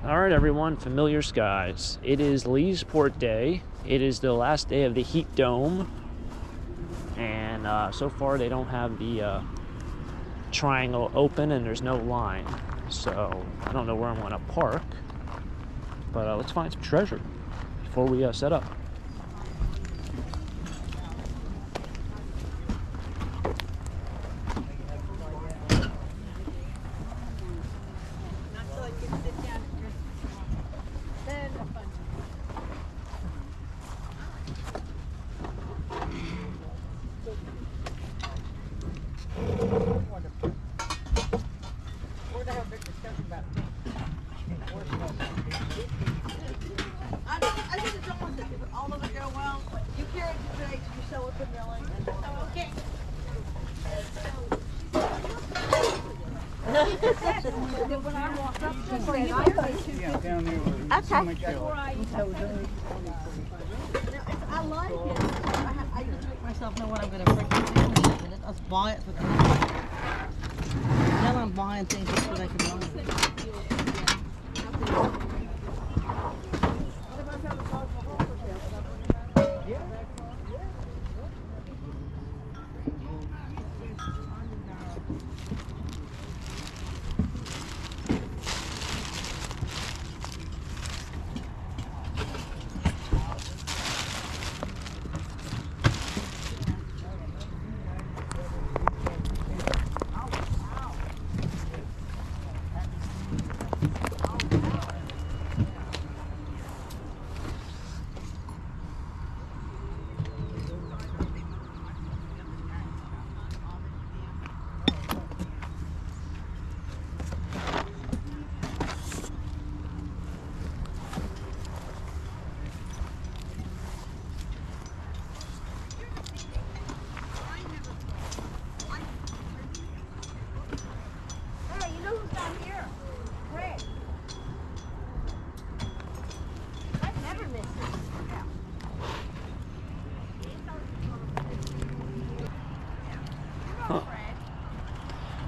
Alright everyone, familiar skies. It is Leesport Day. It is the last day of the heat dome. And so far they don't have the triangle open and there's no line. So I don't know where I'm going to park. But let's find some treasure before we set up. I like it. I just make myself know what I'm going to freaking do with it. Let's buy it. Now I'm buying things just so they can buy it.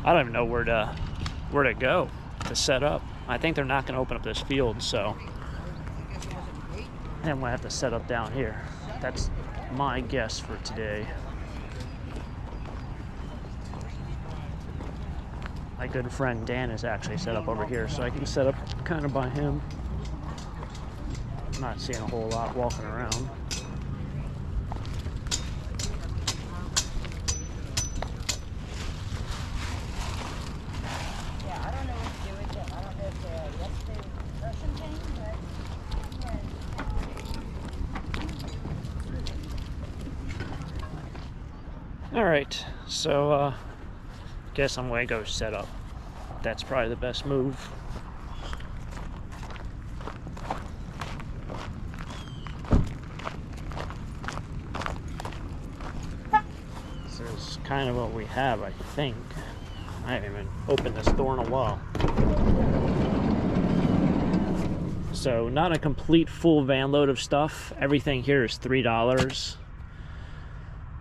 I don't even know where to go to set up. I think they're not going to open up this field, so I'm going to have to set up down here. That's my guess for today. My good friend Dan is actually set up over here, so I can set up kind of by him. I'm not seeing a whole lot walking around. Alright, so guess I'm going to go set up. That's probably the best move. This is kind of what we have, I think. I haven't even opened this door in a while. So, not a complete full van load of stuff. Everything here is $3.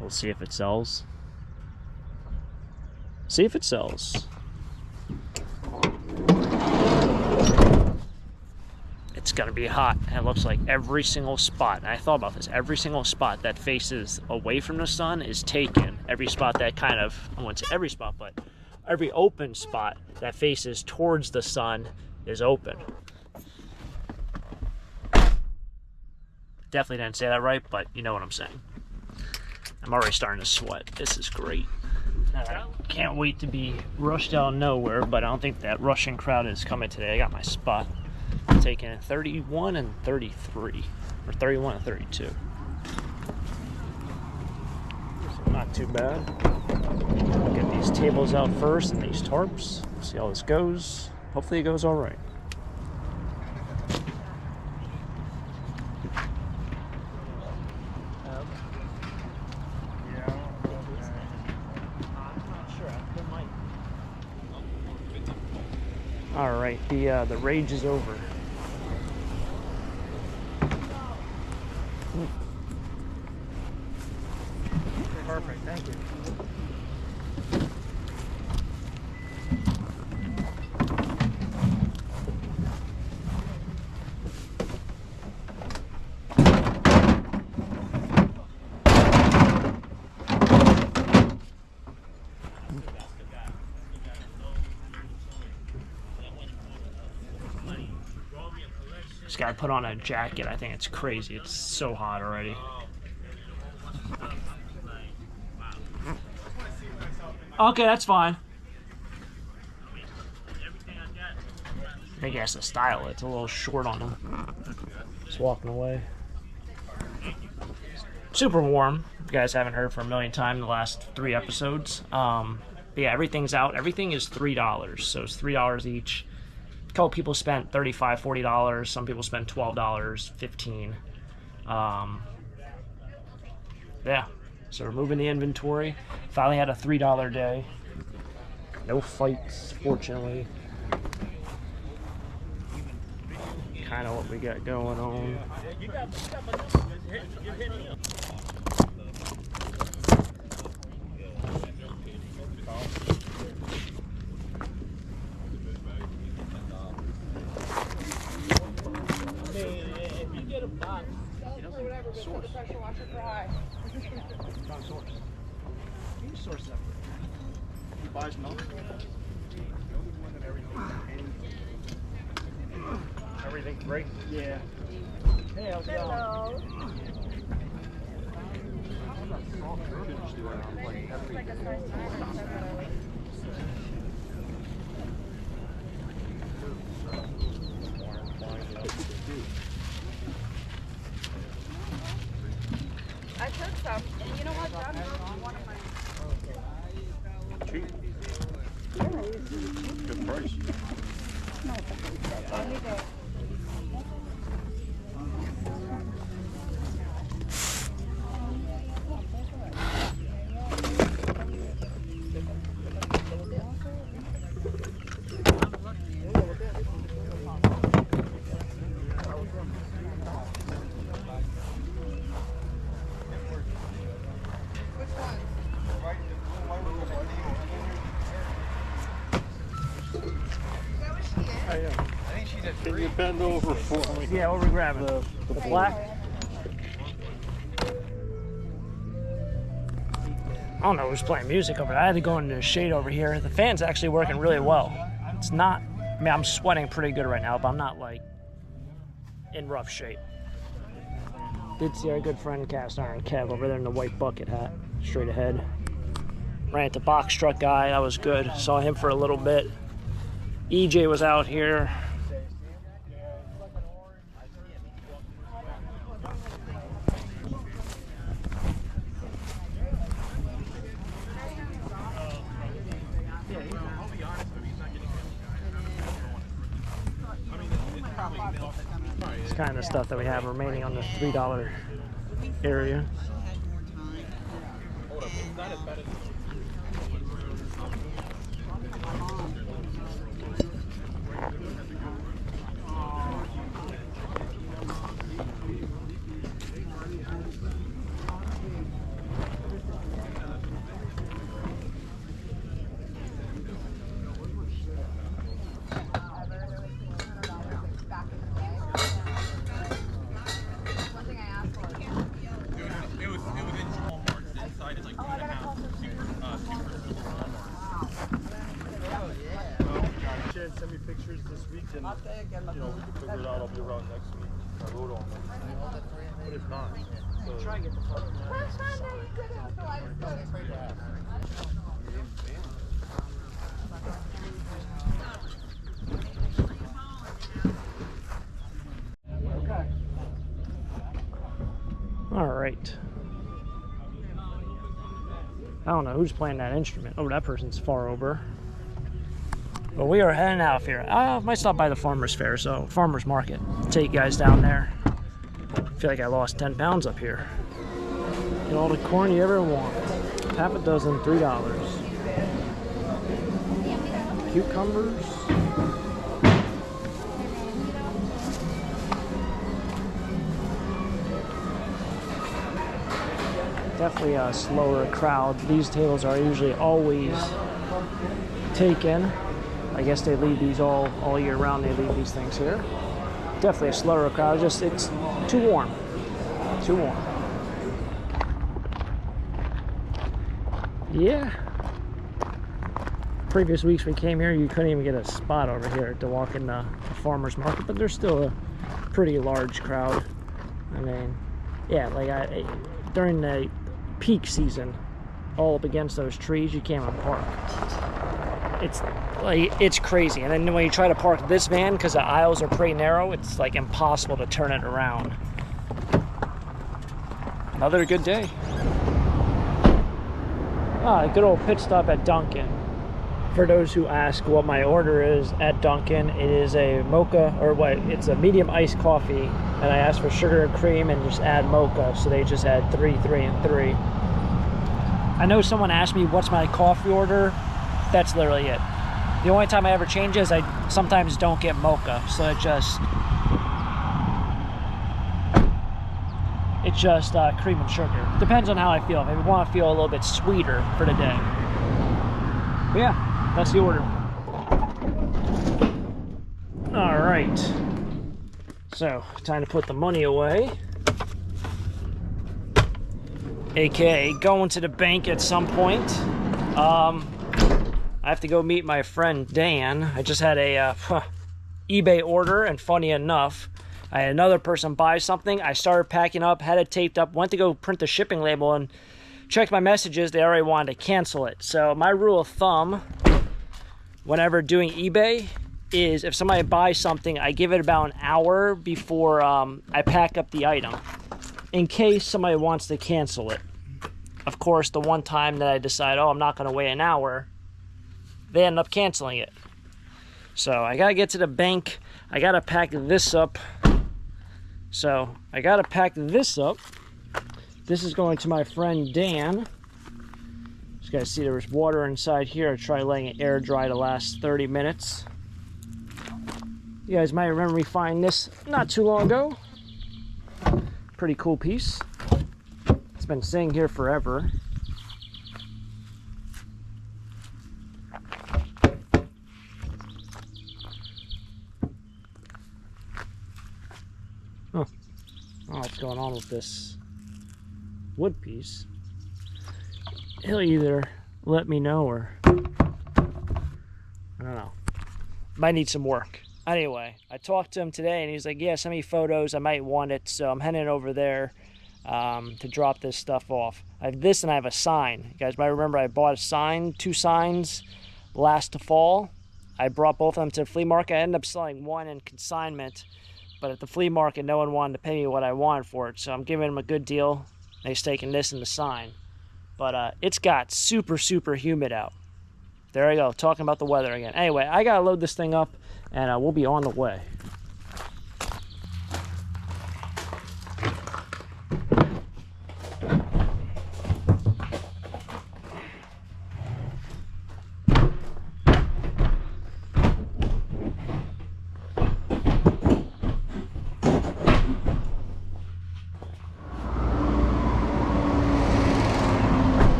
We'll see if it sells. See if it sells. It's gonna be hot, and it looks like every single spot, and I thought about this, every single spot that faces away from the sun is taken. Every spot that kind of, I wouldn't say every spot, but every open spot that faces towards the sun is open. Definitely didn't say that right, but you know what I'm saying. I'm already starting to sweat. This is great. I can't wait to be rushed out of nowhere, but I don't think that rushing crowd is coming today. I got my spot. I'm taking 31 and 33, or 31 and 32. So not too bad. Get these tables out first and these tarps. See how this goes. Hopefully it goes all right. All right, the rage is over. Perfect, thank you. This guy put on a jacket. I think it's crazy. It's so hot already. Okay, that's fine. I think he has to style it. It's a little short on him. Just walking away. Super warm. If you guys haven't heard for a million times the last 3 episodes. But yeah, everything's out. Everything is $3. So it's $3 each. A couple people spent $35, $40. Some people spent $12, $15. Yeah. So we're moving the inventory. Finally had a $3 day. No fights, fortunately. Kind of what we got going on. Source. The pressure washer for high. Source. You source that. He buys milk. Everything great? Yeah. Hey, how's it going? I took some. And you know what, John? One of my... Cheap. Good price. Let me go. Can you bend over for me? Yeah, what are we grabbing? The black? I don't know who's playing music over there. I had to go into the shade over here. The fan's actually working really well. It's not, I mean, I'm sweating pretty good right now, but I'm not like in rough shape. Did see our good friend Cast Iron Kev over there in the white bucket hat, straight ahead. Ran at the box truck guy, that was good. Saw him for a little bit. EJ was out here. It's kind of stuff that we have remaining on the $3 area. Send me pictures this week and you know, we can figure it out. I'll be around next week. I wrote on them. But if not, so Try and get the phone. All right. I don't know who's playing that instrument. Oh, that person's far over. But we are heading out of here. I might stop by the farmer's fair, so farmer's market. Take you guys down there. I feel like I lost 10 pounds up here. Get all the corn you ever want. Half a dozen, $3. Cucumbers. Definitely a slower crowd. These tables are usually always taken. I guess they leave these all year round. They leave these things here. Definitely a slower crowd. Just it's too warm. Too warm. Yeah. previous weeks we came here, you couldn't even get a spot over here to walk in the farmer's market, but there's still a pretty large crowd. I mean, yeah, like during the peak season, all up against those trees, you can't even park. It's crazy. And then when you try to park this van, because the aisles are pretty narrow, it's like impossible to turn it around. Another good day. A good old pit stop at Dunkin'. For those who ask what my order is at Dunkin', it is a mocha, or what? It's a medium iced coffee, and I asked for sugar and cream and just add mocha, so they just add 3, 3, and 3. I know someone asked me what's my coffee order. That's literally it. The only time I ever change is I sometimes don't get mocha, so it's just cream and sugar. Depends on how I feel. Maybe I want to feel a little bit sweeter for the day. But yeah, that's the order. All right. So, time to put the money away. AKA going to the bank at some point. I have to go meet my friend Dan. I just had a eBay order, and funny enough, I had another person buy something. I started packing up, had it taped up, went to go print the shipping label, and checked my messages. They already wanted to cancel it. So my rule of thumb, whenever doing eBay, is if somebody buys something, I give it about an hour before I pack up the item, in case somebody wants to cancel it. Of course, the one time that I decide, oh, I'm not going to wait an hour, they end up canceling it. So I got to get to the bank. I got to pack this up. So I got to pack this up. This is going to my friend Dan. Just got to see there was water inside here. I tried letting it air dry the last 30 minutes. You guys might remember me finding this not too long ago. Pretty cool piece. It's been sitting here forever. Huh. I don't know what's going on with this wood piece. He'll either let me know or I don't know. Might need some work. Anyway, I talked to him today and he's like, yeah, send me photos. I might want it. So I'm heading over there to drop this stuff off. I have this and I have a sign. You guys might remember I bought a sign, 2 signs last fall. I brought both of them to the flea market. I ended up selling one in consignment, but at the flea market, no one wanted to pay me what I wanted for it. So I'm giving them a good deal. He's taking this and the sign. But it's got super, super humid out. There I go, talking about the weather again. Anyway, I gotta load this thing up and we'll be on the way.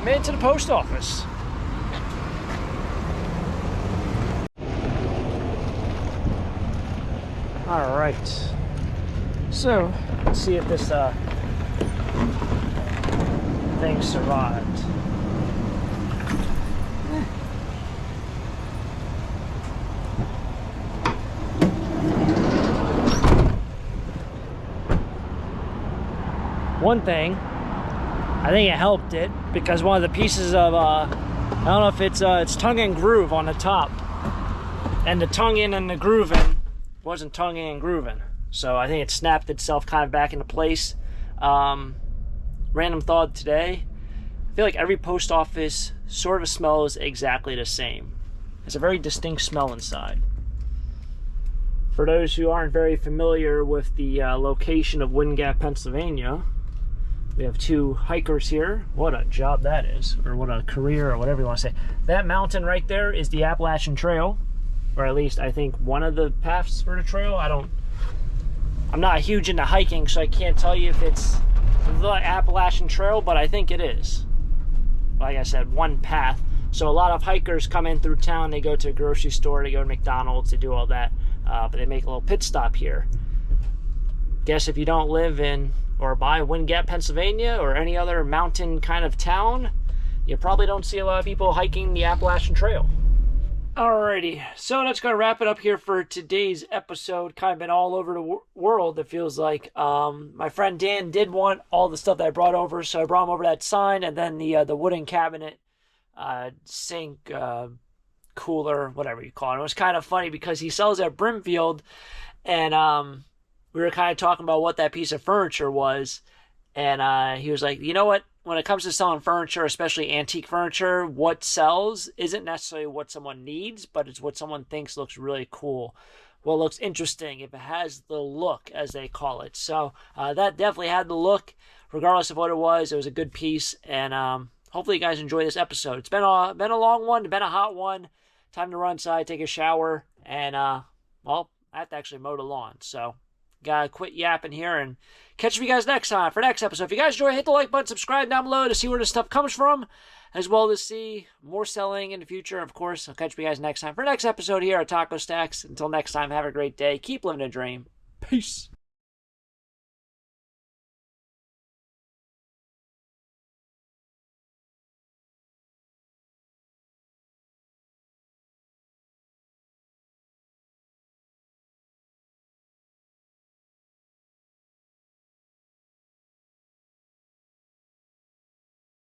Made it to the post office. All right. So let's see if this thing survived. One thing, I think it helped it because one of the pieces of I don't know if it's tongue and groove on the top, and the tongue in and the groove in wasn't tongue in and grooving, so I think it snapped itself kind of back into place. Random thought today, I feel like every post office sort of smells exactly the same. It's a very distinct smell inside. For those who aren't very familiar with the location of Wind Gap, Pennsylvania, we have 2 hikers here. What a job that is, or what a career, or whatever you want to say. That mountain right there is the Appalachian Trail, or at least I think one of the paths for the trail. I'm not huge into hiking, so I can't tell you if it's the Appalachian Trail, but I think it is. Like I said, one path. So a lot of hikers come in through town, they go to a grocery store, they go to McDonald's, they do all that, but they make a little pit stop here. Guess if you don't live in or by Wind Gap, Pennsylvania, or any other mountain kind of town, you probably don't see a lot of people hiking the Appalachian Trail. Alrighty, so that's going to wrap it up here for today's episode. Kind of been all over the world, it feels like. My friend Dan did want all the stuff that I brought over, so I brought him over that sign and then the wooden cabinet, sink, cooler, whatever you call it. It was kind of funny because he sells at Brimfield, and we were kind of talking about what that piece of furniture was, and he was like, you know what? When it comes to selling furniture, especially antique furniture, what sells isn't necessarily what someone needs, but it's what someone thinks looks really cool. What looks interesting, if it has the look, as they call it. So that definitely had the look. Regardless of what it was a good piece. And hopefully you guys enjoy this episode. It's been a long one. It's been a hot one. Time to run inside, take a shower. And, well, I have to actually mow the lawn. So gotta quit yapping here and catch you guys next time for next episode. If you guys enjoy, hit the like button, subscribe down below to see where this stuff comes from, as well as see more selling in the future. Of course, I'll catch you guys next time for next episode here at Taco Stacks. Until next time, have a great day. Keep living a dream. Peace.